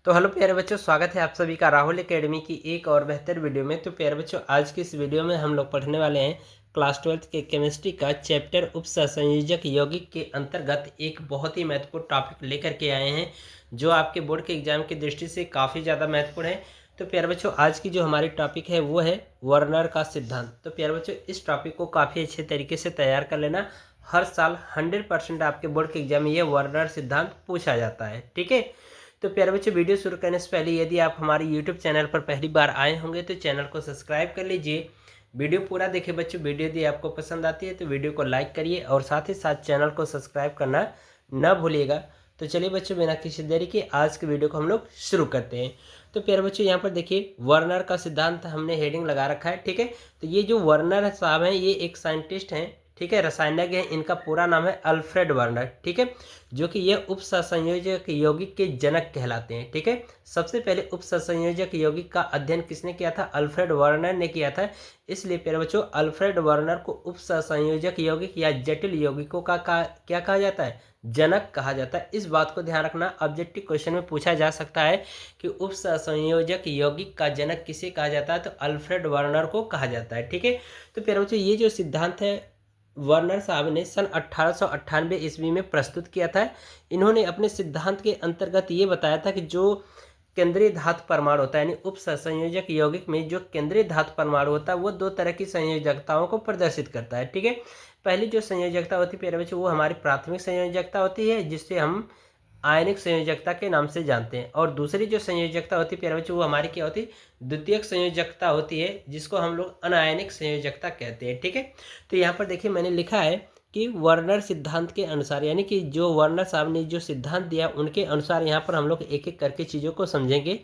तो हेलो प्यारे बच्चों, स्वागत है आप सभी का राहुल एकेडमी की एक और बेहतर वीडियो में। तो प्यारे बच्चों, आज की इस वीडियो में हम लोग पढ़ने वाले हैं क्लास 12th के केमिस्ट्री का चैप्टर उपसंयोजक यौगिक के अंतर्गत एक बहुत ही महत्वपूर्ण टॉपिक लेकर के आए हैं जो आपके बोर्ड के एग्जाम की दृष्टि से काफ़ी ज़्यादा महत्वपूर्ण है। तो प्यारे बच्चों, आज की जो हमारी टॉपिक है वो है वर्नर का सिद्धांत। तो प्यारे बच्चों, इस टॉपिक को काफ़ी अच्छे तरीके से तैयार कर लेना। हर साल 100% आपके बोर्ड के एग्जाम में ये वर्नर सिद्धांत पूछा जाता है, ठीक है। तो प्यारे बच्चों, वीडियो शुरू करने से पहले यदि आप हमारे यूट्यूब चैनल पर पहली बार आए होंगे तो चैनल को सब्सक्राइब कर लीजिए। वीडियो पूरा देखें बच्चों। वीडियो यदि आपको पसंद आती है तो वीडियो को लाइक करिए और साथ ही साथ चैनल को सब्सक्राइब करना न भूलिएगा। तो चलिए बच्चों, बिना किसी देरी के आज के वीडियो को हम लोग शुरू करते हैं। तो प्यारे बच्चों, यहाँ पर देखिए वर्नर का सिद्धांत हमने हेडिंग लगा रखा है, ठीक है। तो ये जो वर्नर साहब हैं ये एक साइंटिस्ट हैं, ठीक है, रसायनज्ञ हैं। इनका पूरा नाम है अल्फ्रेड वर्नर, ठीक है, जो कि ये उपसंयोजक यौगिक के जनक कहलाते हैं, ठीक है। सबसे पहले उपसंयोजक यौगिक का अध्ययन किसने किया था? अल्फ्रेड वर्नर ने किया था। इसलिए प्यारे बच्चों, अल्फ्रेड वर्नर को उपसंयोजक यौगिक या जटिल यौगिकों का क्या कहा जाता है? जनक कहा जाता है। इस बात को ध्यान रखना, ऑब्जेक्टिव क्वेश्चन में पूछा जा सकता है कि उपसंयोजक यौगिक का जनक किसे कहा जाता है? तो अल्फ्रेड वर्नर को कहा जाता है, ठीक है। तो प्यारे बच्चों, ये जो सिद्धांत है वर्नर साहब ने सन 1898 ईस्वी में प्रस्तुत किया था। इन्होंने अपने सिद्धांत के अंतर्गत ये बताया था कि जो केंद्रीय धातु परमाणु होता है, यानी उपसंयोजक यौगिक में जो केंद्रीय धातु परमाणु होता है वो दो तरह की संयोजकताओं को प्रदर्शित करता है, ठीक है। पहली जो संयोजकता होती है प्यारे बच्चों, वो हमारी प्राथमिक संयोजकता होती है जिससे हम आयनिक संयोजकता के नाम से जानते हैं। और दूसरी जो संयोजकता होती है प्यारे बच्चों, वो हमारी क्या होती है? द्वितीयक संयोजकता होती है, जिसको हम लोग अनायनिक संयोजकता कहते हैं, ठीक है। तो यहाँ पर देखिए मैंने लिखा है कि वर्नर सिद्धांत के अनुसार, यानी कि जो वर्नर साहब ने जो सिद्धांत दिया उनके अनुसार यहाँ पर हम लोग एक एक करके चीज़ों को समझेंगे,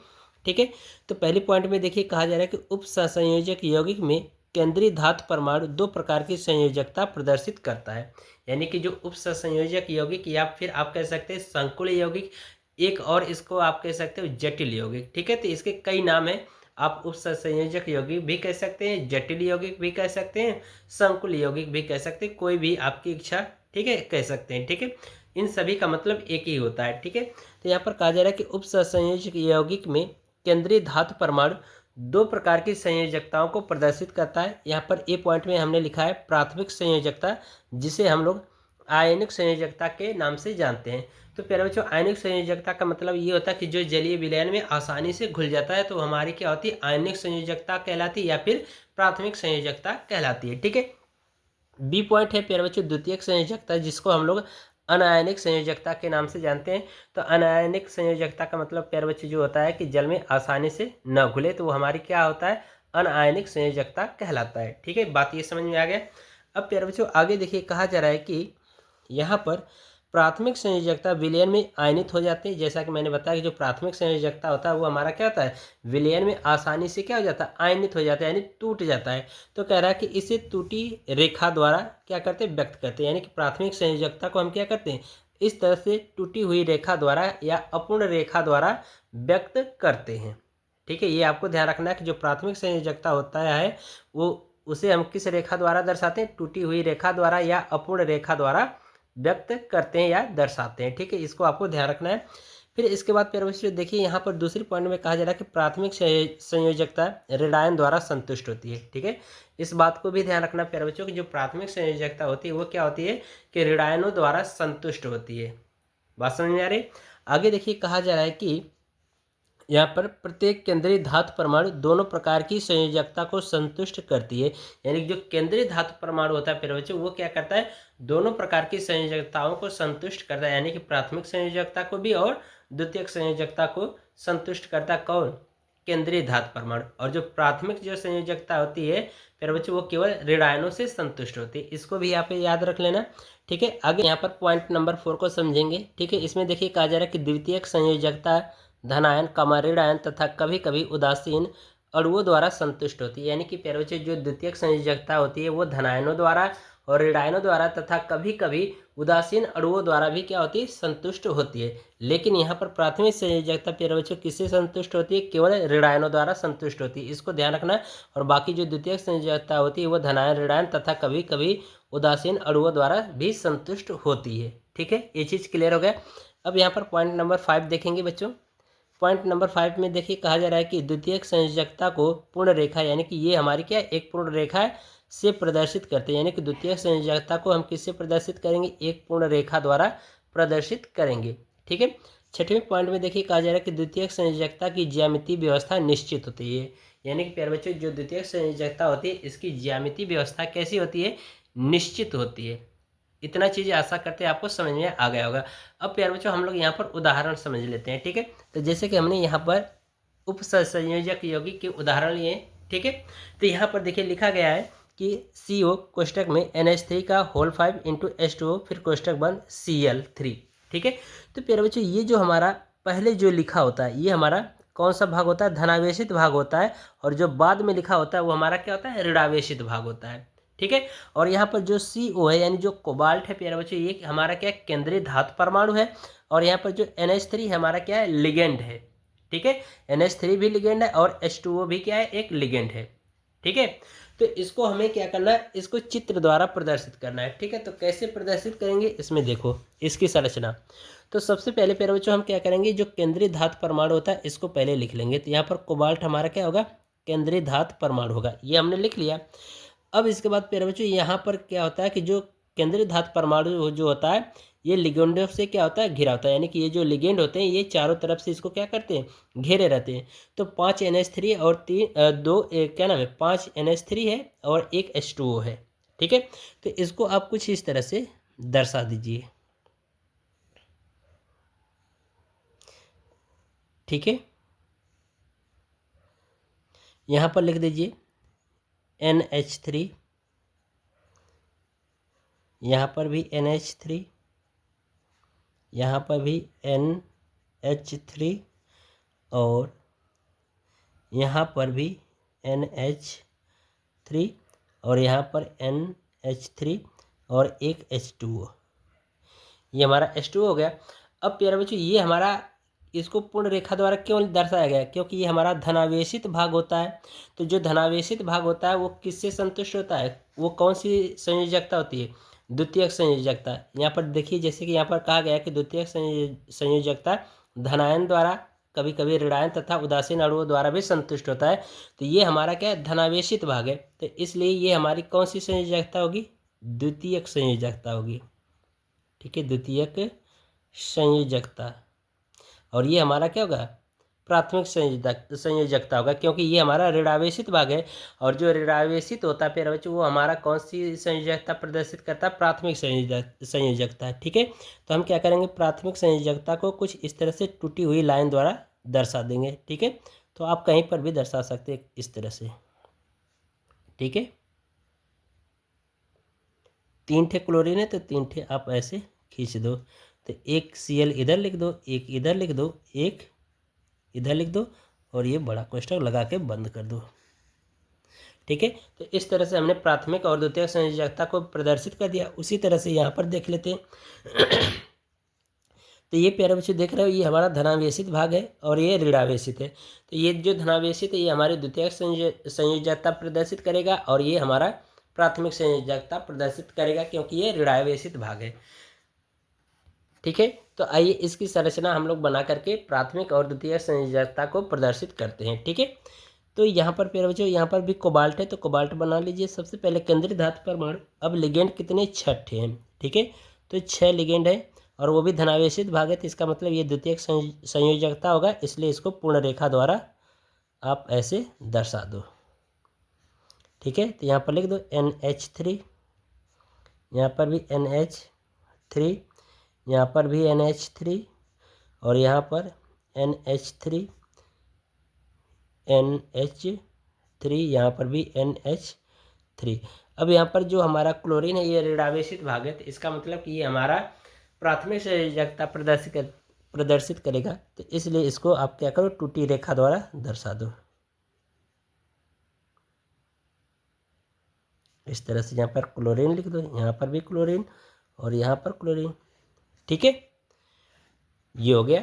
ठीक है। तो पहले पॉइंट में देखिए कहा जा रहा है कि उपसंयोजक यौगिक में केंद्रीय धातु परमाणु दो प्रकार की संयोजकता प्रदर्शित करता है, यानी कि जो उपसंयोजक यौगिक या फिर आप कह सकते हैं संकुल यौगिक, एक और इसको आप कह सकते हो जटिल यौगिक, ठीक है। तो इसके कई नाम हैं। आप उपसंयोजक यौगिक भी कह सकते हैं, जटिल यौगिक भी कह सकते हैं, संकुल यौगिक भी कह सकते हैं, कोई भी आपकी इच्छा, ठीक है, कह सकते हैं, ठीक है। इन सभी का मतलब एक ही होता है, ठीक है। तो यहाँ पर कहा जा रहा है कि उपसंयोजक यौगिक में केंद्रीय धातु परमाणु दो प्रकार की संयोजकताओं को प्रदर्शित करता है। यहाँ पर ए पॉइंट में हमने लिखा है प्राथमिक संयोजकता, जिसे हम लोग आयनिक संयोजकता के नाम से जानते हैं। तो प्यारे बच्चों, आयनिक संयोजकता का मतलब ये होता है कि जो जलीय विलयन में आसानी से घुल जाता है, तो हमारी क्या होती है? आयनिक संयोजकता कहलाती है या फिर प्राथमिक संयोजकता कहलाती है, ठीक है। बी पॉइंट है प्यारे बच्चों द्वितीयक संयोजकता, जिसको हम लोग अनायनिक संयोजकता के नाम से जानते हैं। तो अनायनिक संयोजकता का मतलब प्यारे बच्चों जो होता है कि जल में आसानी से न घुले, तो वो हमारी क्या होता है? अनायनिक संयोजकता कहलाता है, ठीक है। बात ये समझ में आ गया। अब प्यारे बच्चों आगे देखिए कहा जा रहा है कि यहाँ पर प्राथमिक संयोजकता विलयन में आयनित हो जाते हैं। जैसा कि मैंने बताया कि जो प्राथमिक संयोजकता होता है वो हमारा क्या होता है? विलयन में आसानी से क्या हो जाता है? आयनित हो जाता है, यानी टूट जाता है। तो कह रहा है कि इसे टूटी रेखा द्वारा क्या करते हैं? व्यक्त करते हैं। यानी कि प्राथमिक संयोजकता को हम क्या करते हैं? इस तरह से टूटी हुई रेखा द्वारा या अपूर्ण रेखा द्वारा व्यक्त करते हैं, ठीक है। ये आपको ध्यान रखना है कि जो प्राथमिक संयोजकता होता है वो उसे हम किस रेखा द्वारा दर्शाते हैं? टूटी हुई रेखा द्वारा या अपूर्ण रेखा द्वारा व्यक्त करते हैं या दर्शाते हैं, ठीक है। इसको आपको ध्यान रखना है। फिर इसके बाद प्यारे बच्चों देखिए यहाँ पर दूसरी पॉइंट में कहा जा रहा है कि प्राथमिक संयोजकता रेडायन द्वारा संतुष्ट होती है, ठीक है। इस बात को भी ध्यान रखना प्यारे बच्चों कि जो प्राथमिक संयोजकता होती है वो क्या होती है? कि रेडायनों द्वारा संतुष्ट होती है। बात समझ में आ रही? आगे देखिए कहा जा रहा है कि यहाँ पर प्रत्येक केंद्रीय धातु परमाणु दोनों प्रकार की संयोजकता को संतुष्ट करती है। यानी जो केंद्रीय धातु परमाणु होता है प्यारे बच्चों, वो क्या करता है? दोनों प्रकार की संयोजकताओं को संतुष्ट करता है, यानी कि प्राथमिक संयोजकता को भी और द्वितीयक संयोजकता को संतुष्ट करता है। कौन? केंद्रीय धातु परमाणु। और जो प्राथमिक जो संयोजकता होती है प्यारे बच्चों, वो केवल ऋणायनों से संतुष्ट होती है। इसको भी यहाँ पे याद रख लेना, ठीक है। आगे यहाँ पर पॉइंट नंबर 4 को समझेंगे, ठीक है। इसमें देखिए कहा जा रहा है कि द्वितीयक संयोजकता धनायन, ऋणायन तथा कभी कभी उदासीन अणुओं द्वारा संतुष्ट होती है। यानी कि प्यारे बच्चों जो द्वितीयक संयोजकता होती है वो धनायनों द्वारा और ऋणायनों द्वारा तथा कभी कभी उदासीन अणुओं द्वारा भी क्या होती है? संतुष्ट होती है। लेकिन यहाँ पर प्राथमिक संयोजकता प्यारे बच्चों किससे संतुष्ट होती है? केवल ऋणायनों द्वारा संतुष्ट होती है। इसको ध्यान रखना। और बाकी जो द्वितीयक संयोजकता होती है वो धनायन, ऋणायन तथा कभी कभी उदासीन अणुओं द्वारा भी संतुष्ट होती है, ठीक है। ये चीज़ क्लियर हो गया। अब यहाँ पर पॉइंट नंबर 5 देखेंगे बच्चों। पॉइंट नंबर 5 में देखिए कहा जा रहा है कि द्वितीयक संयोजकता को पूर्ण रेखा, यानी कि ये हमारी क्या है, एक पूर्ण रेखा से प्रदर्शित करते हैं। यानी कि द्वितीयक संयोजकता को हम किससे प्रदर्शित करेंगे, एक पूर्ण रेखा द्वारा प्रदर्शित करेंगे। ठीक है। 6वें पॉइंट में देखिए कहा जा रहा है कि द्वितीयक संयोजकता की ज्यामितीय व्यवस्था निश्चित होती है। यानी कि प्यारे बच्चों, जो द्वितीयक संयोजकता होती है इसकी ज्यामितीय व्यवस्था कैसी होती है, निश्चित होती है। इतना चीज़ें आशा करते हैं आपको समझ में आ गया होगा। अब प्यारे बच्चों हम लोग यहाँ पर उदाहरण समझ लेते हैं। ठीक है। तो जैसे कि हमने यहाँ पर उपसंयोजक यौगिक के उदाहरण लिए। ठीक है। तो यहाँ पर देखिए लिखा गया है कि CO कोष्टक में NH3 का होल 5 इंटू H2O फिर कोष्टक बंद Cl3। ठीक है। तो प्यारे बच्चों ये जो हमारा पहले जो लिखा होता है ये हमारा कौन सा भाग होता है, धनावेशित भाग होता है। और जो बाद में लिखा होता है वो हमारा क्या होता है, ऋणावेशित भाग होता है। ठीक है। और यहाँ पर जो CO है यानी जो कोबाल्ट है प्यारे बच्चों, ये हमारा क्या है, केंद्रीय धातु परमाणु है। और यहाँ पर जो NH3 हमारा क्या है, लिगेंड है। ठीक है। NH3 भी लिगेंड है और H2O भी क्या है, एक लिगेंड है। ठीक है। तो इसको हमें क्या करना है, इसको चित्र द्वारा प्रदर्शित करना है। ठीक है। तो कैसे प्रदर्शित करेंगे, इसमें देखो इसकी संरचना। तो सबसे पहले प्यारे बच्चों हम क्या करेंगे, जो केंद्रीय धातु परमाणु होता है इसको पहले लिख लेंगे। तो यहाँ पर कोबाल्ट हमारा क्या होगा, केंद्रीय धातु परमाणु होगा, ये हमने लिख लिया। अब इसके बाद प्यारे बच्चों यहाँ पर क्या होता है कि जो केंद्रीय धातु परमाणु जो होता है ये लिगेंडों से क्या होता है, घिरा होता है। यानी कि ये जो लिगेंड होते हैं ये चारों तरफ से इसको क्या करते हैं, घेरे रहते हैं। तो 5 NH3 और 5 NH3 है और 1 H2O है। ठीक है। तो इसको आप कुछ इस तरह से दर्शा दीजिए। ठीक है। यहाँ पर लिख दीजिए NH3, यहाँ पर भी NH3, यहाँ पर भी NH3 और यहाँ पर भी NH3 और यहाँ पर NH3 और 1 H2O। ये हमारा H2O हो गया। अब प्यारे बच्चों ये हमारा इसको पूर्ण रेखा द्वारा क्यों दर्शाया गया, क्योंकि ये हमारा धनावेशित भाग होता है। तो जो धनावेशित भाग होता है वो किससे संतुष्ट होता है, वो कौन सी संयोजकता होती है, द्वितीयक संयोजकता। यहाँ पर देखिए जैसे कि यहाँ पर कहा गया है कि द्वितीयक संयोजकता धनायन द्वारा, कभी कभी ऋणायन तथा उदासीन अणुओं द्वारा भी संतुष्ट होता है। तो ये हमारा क्या है, धनावेशित भाग है। तो इसलिए ये हमारी कौन सी संयोजकता होगी, द्वितीयक संयोजकता होगी। ठीक है, द्वितीयक संयोजकता। और ये हमारा क्या होगा, प्राथमिक संयोजकता होगा, क्योंकि ये हमारा ऋणावेशित भाग है। और जो ऋणावेशित होता है प्यारे बच्चों वो हमारा कौन सी संयोजकता प्रदर्शित करता है, प्राथमिक संयोजकता। ठीक है। तो हम क्या करेंगे, प्राथमिक संयोजकता को कुछ इस तरह से टूटी हुई लाइन द्वारा दर्शा देंगे। ठीक है। तो आप कहीं पर भी दर्शा सकते हैं इस तरह से। ठीक है। 3 ठे क्लोरीन है तो 3 ठे आप ऐसे खींच दो। तो एक Cl इधर लिख दो, एक इधर लिख दो, एक इधर लिख दो और ये बड़ा कोष्ठक लगा के बंद कर दो। ठीक है। तो इस तरह से हमने प्राथमिक और द्वितीयक संयोजकता को प्रदर्शित कर दिया। उसी तरह से यहाँ पर देख लेते हैं। तो ये प्यारे बच्चे देख रहे हो ये हमारा धनावेशित भाग है और ये ऋणावेशित है। तो ये जो धनावेशित है ये हमारी द्वितीयक संयोजकता प्रदर्शित करेगा और ये हमारा प्राथमिक संयोजकता प्रदर्शित करेगा, क्योंकि ये ऋणावेशित भाग है। ठीक है। तो आइए इसकी संरचना हम लोग बना करके प्राथमिक और द्वितीयक संयोजकता को प्रदर्शित करते हैं। ठीक है। तो यहाँ पर प्यारे बच्चों यहाँ पर भी कोबाल्ट है तो कोबाल्ट बना लीजिए। सबसे पहले केंद्रीय धातु परमाणु। अब लिगेंड कितने, 6 हैं। ठीक है। तो 6 लिगेंड है और वो भी धनावेशित भाग है। तो इसका मतलब ये द्वितीयक संयोजकता होगा, इसलिए इसको पूर्ण रेखा द्वारा आप ऐसे दर्शा दो। ठीक है। तो यहाँ पर लिख दो NH3, यहाँ पर भी NH3, यहाँ पर भी NH3 और यहाँ पर NH3, यहाँ पर भी NH3। अब यहाँ पर जो हमारा क्लोरीन है ये ऋणावेशित भाग है। तो इसका मतलब कि ये हमारा प्राथमिक संयोजकता प्रदर्शित करेगा। तो इसलिए इसको आप क्या करो, टूटी रेखा द्वारा दर्शा दो इस तरह से। यहाँ पर क्लोरीन लिख दो, यहाँ पर भी क्लोरीन और यहाँ पर क्लोरीन। ठीक है, ये हो गया।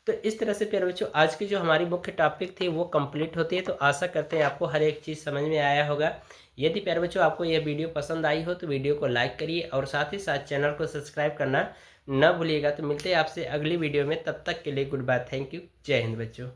तो इस तरह से प्यारे बच्चों आज की जो हमारी मुख्य टॉपिक थी वो कंप्लीट होती है। तो आशा करते हैं आपको हर एक चीज़ समझ में आया होगा। यदि प्यारे बच्चों आपको यह वीडियो पसंद आई हो तो वीडियो को लाइक करिए और साथ ही साथ चैनल को सब्सक्राइब करना न भूलिएगा। तो मिलते हैं आपसे अगली वीडियो में, तब तक के लिए गुड बाय, थैंक यू, जय हिंद बच्चों।